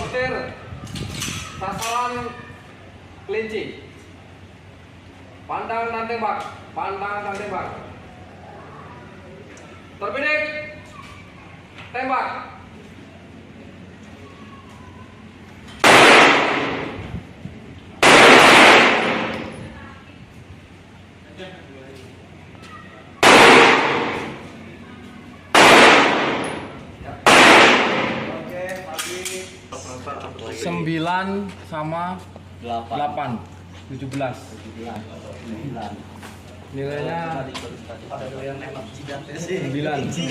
sortir sasaran kelinci. Pandang dan tembak, pandang dan tembak. Terbidik, tembak. Sembilan sama 8 17 nilainya 9.